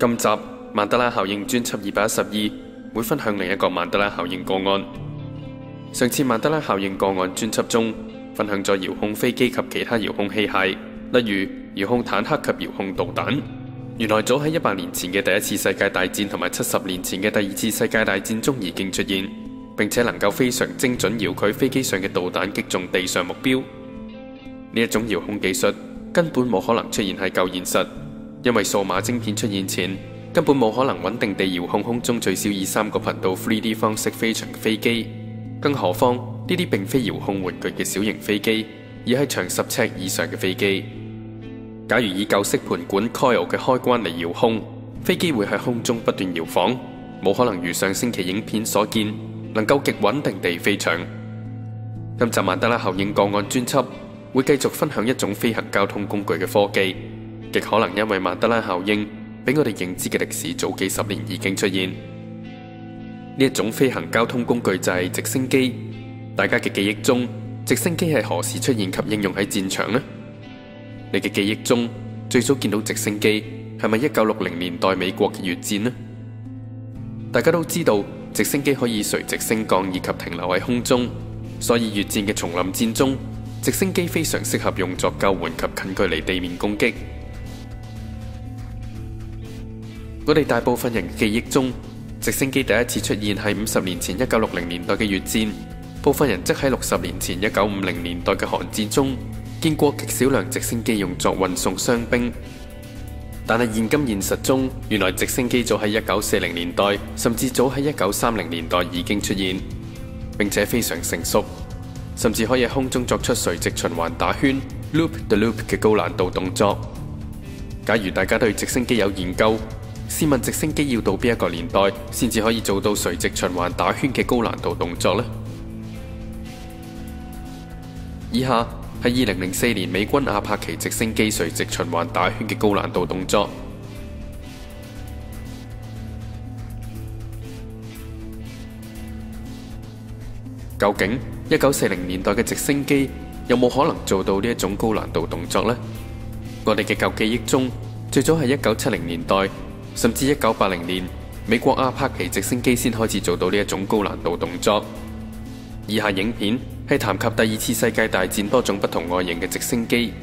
今集曼德拉效應專輯212會分享另一個曼德拉效應個案。上次曼德拉效應個案專輯中分享咗遙控飛機及其他遙控器械，例如遙控坦克及遙控導彈。原來早喺100年前嘅第一次世界大戰同埋70年前嘅第二次世界大戰中已經出現，並且能夠非常精準遙距飛機上嘅導彈擊中地上目標。呢一種遙控技術根本冇可能出現喺舊現實，因為數碼晶片出現前根本冇可能穩定地遙控空中最少以3個頻道 3D 方式飛翔嘅飛機，更何況呢啲並非遙控玩具嘅小型飛機，而係長10尺以上嘅飛機。假如以舊式盤管 coil 嘅開關嚟遙控，飛機會喺空中不斷搖晃，冇可能如上星期影片所見，能夠極穩定地飛翔。今集曼德拉效應個案專輯會繼續分享一種飛行交通工具嘅科技，極可能因為曼德拉效應比我哋認知嘅歷史早幾10年已經出現。呢一種飛行交通工具就係直升機。大家嘅記憶中，直升機係何時出現及應用喺戰場呢？你嘅記憶中最早見到直升機係咪1960年代美國嘅越戰呢？大家都知道直升機可以垂直升降以及停留喺空中，所以越戰嘅叢林戰中，直升機非常適合用作救援及近距離地面攻擊。我哋大部分人嘅記憶中，直升機第一次出現係50年前1960年代嘅越戰，部分人則喺60年前1950年代嘅韓戰中見過極少量直升機用作運送傷兵。但係現今現實中，原來直升機早喺1940年代，甚至早喺1930年代已經出現，並且非常成熟，甚至可以喺空中作出垂直循環打圈 （loop the loop） 嘅高難度動作。假如大家對直升機有研究，試問直升機要到邊一個年代先至可以做到垂直循環打圈嘅高難度動作呢？以下係2004年美軍阿帕奇直升機垂直循環打圈嘅高難度動作。究竟1940年代嘅直升機有冇可能做到呢一種高難度動作呢？我哋嘅舊記憶中，最早係1970年代，甚至1980年，美國阿帕奇直升機先開始做到呢一種高難度動作。以下影片係談及第二次世界大戰多種不同外形嘅直升機。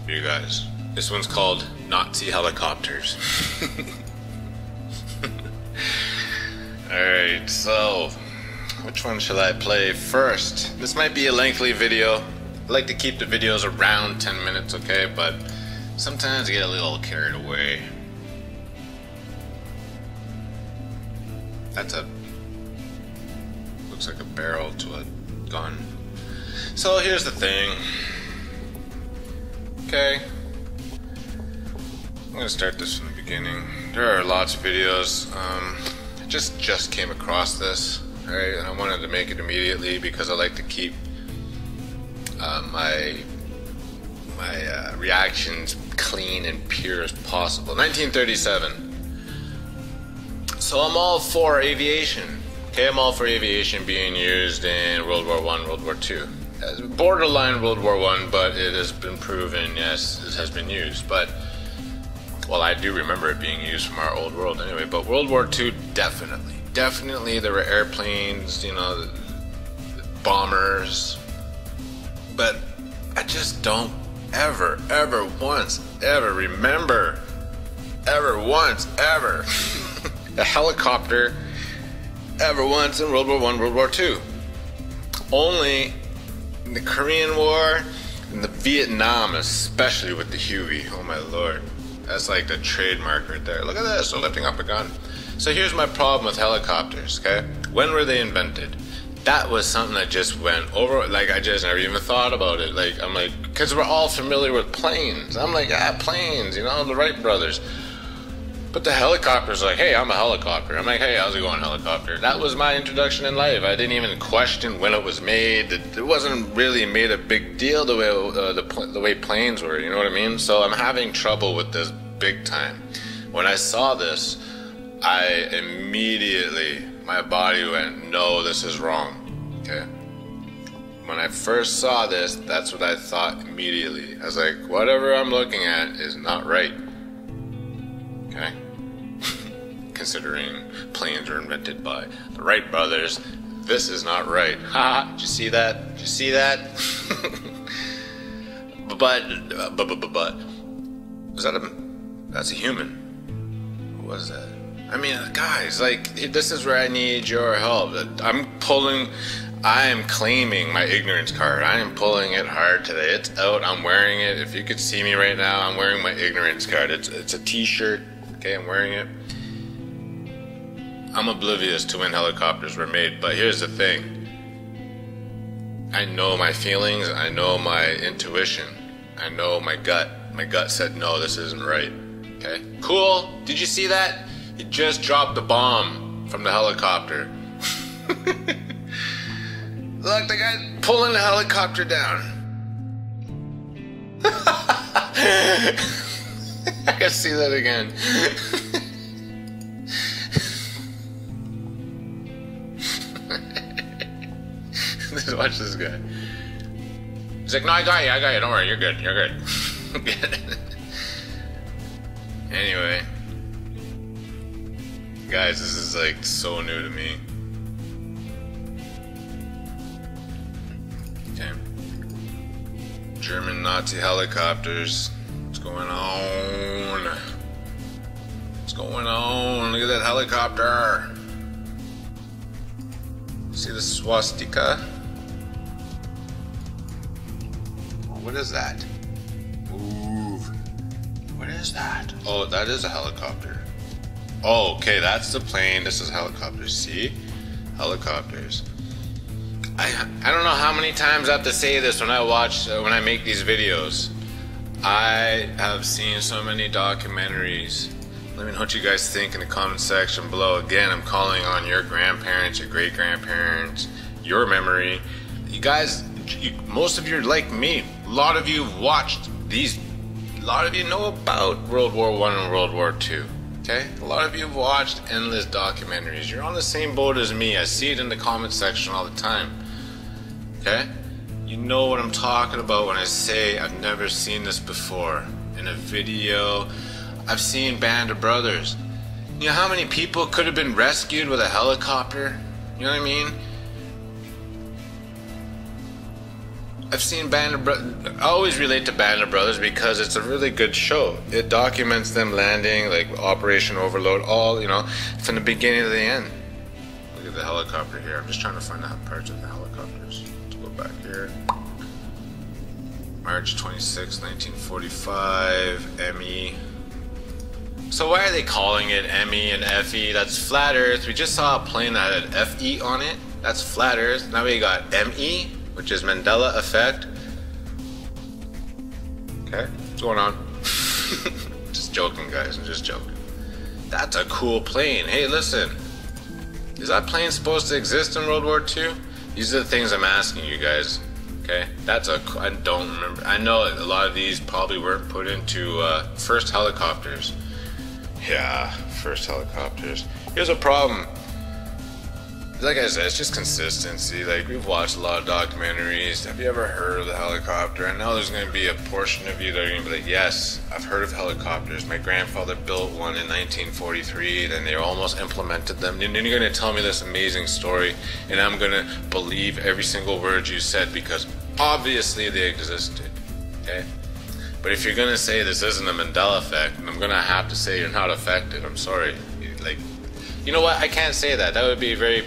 You guys, this one's called Nazi helicopters. Alright, so which one should I play first? This might be a lengthy video. I like to keep the videos around 10 minutes, okay? But sometimes I get a little carried away. Looks like a barrel to a gun. So here's the thing. Okay. I'm gonna start this from the beginning. There are lots of videos. I just came across this, right? And I wanted to make it immediately because I like to keep my reactions clean and pure as possible. 1937. So I'm all for aviation. Okay, I'm all for aviation being used in World War I, World War II. Borderline World War I, but it has been proven, yes, it has been used. But, well, I do remember it being used from our old world anyway. But World War II, definitely. Definitely there were airplanes, you know, bombers. But I just don't ever once remember a helicopter ever once in World War I, World War II. Only in the Korean War and the Vietnam, especially with the Huey. Oh my lord. That's like the trademark right there. Look at this, they're lifting up a gun. So here's my problem with helicopters, okay? When were they invented? That was something that just went over, like I just never even thought about it. Like, I'm like, because we're all familiar with planes. I'm like, planes, you know, the Wright brothers. But the helicopter's like, hey, I'm a helicopter. I'm like, hey, how's it going, helicopter? That was my introduction in life. I didn't even question when it was made. It wasn't really made a big deal the way planes were, you know what I mean? So I'm having trouble with this big time. When I saw this, I immediately, my body went, no, this is wrong, okay? when I first saw this, that's what I thought immediately. I was like, whatever I'm looking at is not right. Okay? Considering planes were invented by the Wright brothers, this is not right. Ha! Did you see that? Did you see that? but was that that's a human? Who was that? I mean, guys, like, this is where I need your help. I am claiming my ignorance card. I am pulling it hard today. It's out. I'm wearing it. If you could see me right now, I'm wearing my ignorance card. It's a t-shirt. Okay, I'm wearing it. I'm oblivious to when helicopters were made, but here's the thing. I know my feelings. I know my intuition. I know my gut. My gut said, no, this isn't right. Okay? Cool. Did you see that? He just dropped the bomb from the helicopter. Look, the guy pulling the helicopter down. I gotta see that again. Watch this guy. He's like, no, I got you, don't worry, you're good. Anyway. Guys, this is like so new to me. Okay. German Nazi helicopters. What's going on? What's going on? Look at that helicopter. See the swastika? What is that? Ooh. What is that? Oh, that is a helicopter. Oh, okay, that's the plane. This is helicopters. See? Helicopters. I don't know how many times I have to say this when I make these videos. I have seen so many documentaries. Let me know what you guys think in the comment section below. Again, I'm calling on your grandparents, your great-grandparents, your memory. You guys, most of you are like me. A lot of you have watched these. A lot of you know about World War I and World War II. Okay? A lot of you have watched endless documentaries. You're on the same boat as me. I see it in the comment section all the time. Okay? You know what I'm talking about when I say I've never seen this before. In a video, I've seen Band of Brothers. You know how many people could have been rescued with a helicopter? You know what I mean? I've seen Band of Brothers. I always relate to Band of Brothers because it's a really good show. It documents them landing, like Operation Overload, all, you know, from the beginning to the end. Look at the helicopter here. I'm just trying to find out parts of the helicopters. Let's go back here. March 26, 1945, ME. So why are they calling it ME and FE? That's flat Earth. We just saw a plane that had FE on it. That's flat Earth. Now we got ME, which is Mandela effect. Okay, what's going on? Just joking, guys. I'm just joking. That's a cool plane. Hey, listen. Is that plane supposed to exist in World War II? These are the things I'm asking you guys. Okay, I don't remember. I know a lot of these probably weren't put into first helicopters. Yeah, first helicopters. Here's a problem. Like I said, it's just consistency. Like, we've watched a lot of documentaries. Have you ever heard of the helicopter? I know there's going to be a portion of you that are going to be like, yes, I've heard of helicopters. My grandfather built one in 1943, then they almost implemented them. And then you're going to tell me this amazing story, and I'm going to believe every single word you said because obviously they existed, okay? But if you're going to say this isn't a Mandela effect, I'm going to have to say you're not affected. I'm sorry. Like, you know what? I can't say that. That would be very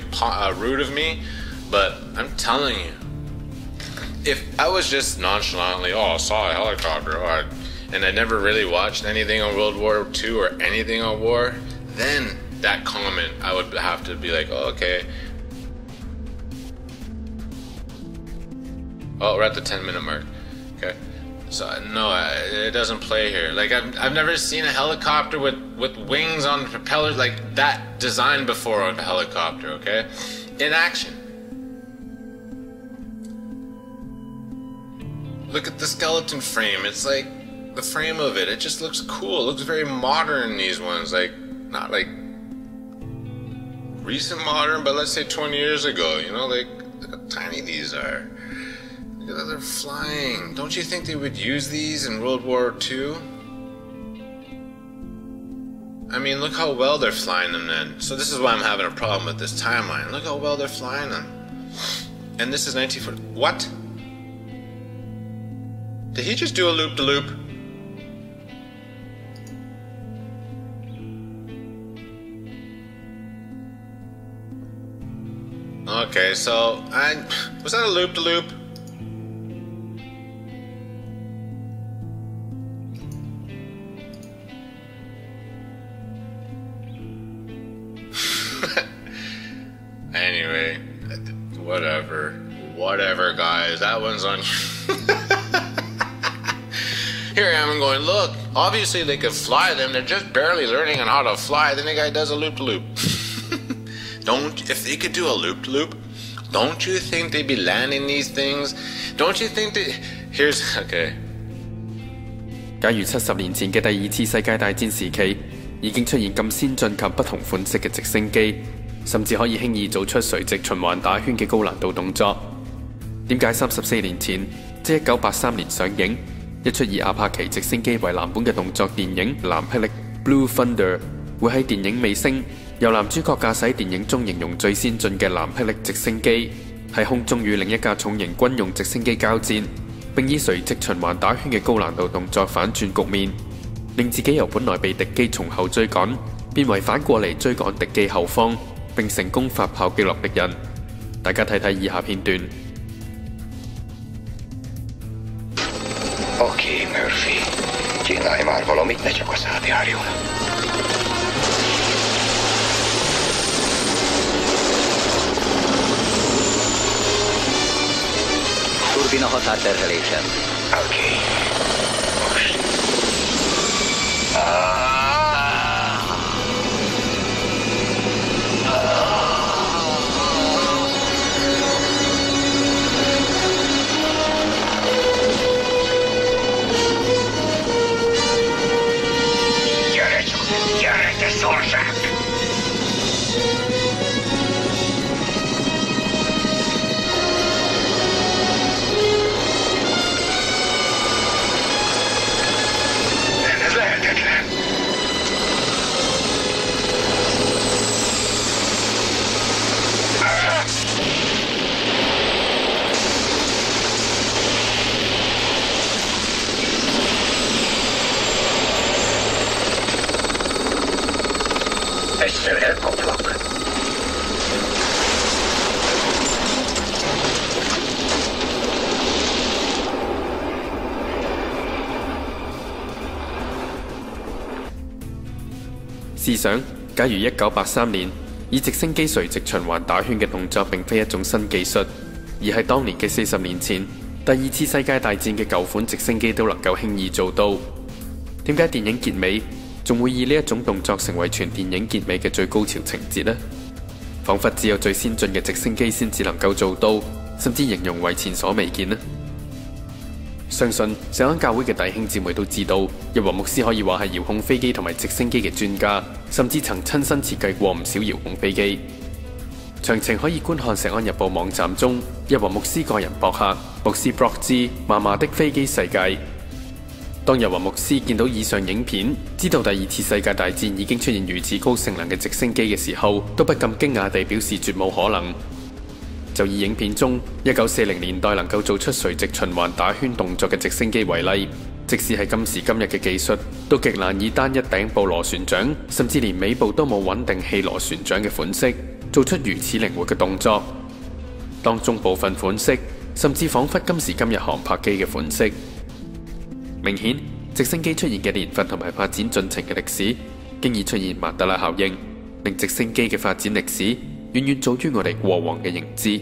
rude of me. But I'm telling you, if I was just nonchalantly, I saw a helicopter, and I never really watched anything on World War II or anything on war, then that comment, I would have to be like, oh, okay. Oh, we're at the 10-minute mark. Okay. So no, it doesn't play here. Like I've never seen a helicopter with wings on propellers like that designed before on a helicopter. Okay, in action. Look at the skeleton frame. It's like the frame of it. It just looks cool. It looks very modern. These ones, like not like recent modern, but let's say 20 years ago. You know, like look how tiny these are. Yeah, they're flying. Don't you think they would use these in World War II? I mean, look how well they're flying them then. So this is why I'm having a problem with this timeline. Look how well they're flying them. And this is 1940. What? Did he just do a loop-de-loop? Okay, so was that a loop-de-loop? Anyway, whatever, guys. That one's on. Here I am going, look. Obviously, they could fly them. They're just barely learning on how to fly. Then the guy does a loop-de-loop. If they could do a loop-de-loop, don't you think they'd be landing these things? Don't you think they? Okay. 假如70年前嘅第二次世界大戰時期已經出現咁先進及不同款式嘅直升機，甚至可以輕易做出垂直循環打圈嘅高難度動作，點解34年前，即1983年上映，一出以阿帕奇直升機為藍本嘅動作電影《藍霹靂》（Blue Thunder） 會喺電影尾聲由男主角駕駛電影中形容最先進嘅藍霹靂直升機喺空中與另一架重型軍用直升機交戰，並以垂直循環打圈嘅高難度動作反轉局面，令自己由本來被敵機從後追趕，變為反過嚟追趕敵機後方，並成功發炮擊落敵人。大家睇睇以下片段。Oké, Murphy. Csinálj már valamit, ne csak a szád járjon. Turbina határterhelésen. Oké. Most. Gyere, te szorzsák! Ez lehetetlen. Egyszer elkaplak.試想，假如1983年以直升機垂直循環打圈嘅動作並非一種新技術，而係當年嘅40年前第二次世界大戰嘅舊款直升機都能夠輕易做到，點解電影結尾仲會以呢一種動作成為全電影結尾嘅最高潮情節呢？彷彿只有最先進嘅直升機先至能夠做到，甚至形容為前所未見呢？相信錫安教會嘅弟兄姊妹都知道，日華牧師可以話係遙控飛機同埋直升機嘅專家，甚至曾親身設計過唔少遙控飛機。詳情可以觀看錫安日報網站中日華牧師個人博客牧師 blog 之麻麻的飛機世界。當日華牧師見到以上影片，知道第二次世界大戰已經出現如此高性能嘅直升機嘅時候，都不禁驚訝地表示絕冇可能。就以影片中1940年代能夠做出垂直循環打圈動作嘅直升機為例，即使係今時今日嘅技術，都極難以單一頂部螺旋槳，甚至連尾部都冇穩定氣螺旋槳嘅款式，做出如此靈活嘅動作。當中部分款式甚至彷彿今時今日航拍機嘅款式。明顯，直升機出現嘅年份同埋發展進程嘅歷史，經已出現曼德拉效應，令直升機嘅發展歷史遠遠早於我哋過往嘅認知。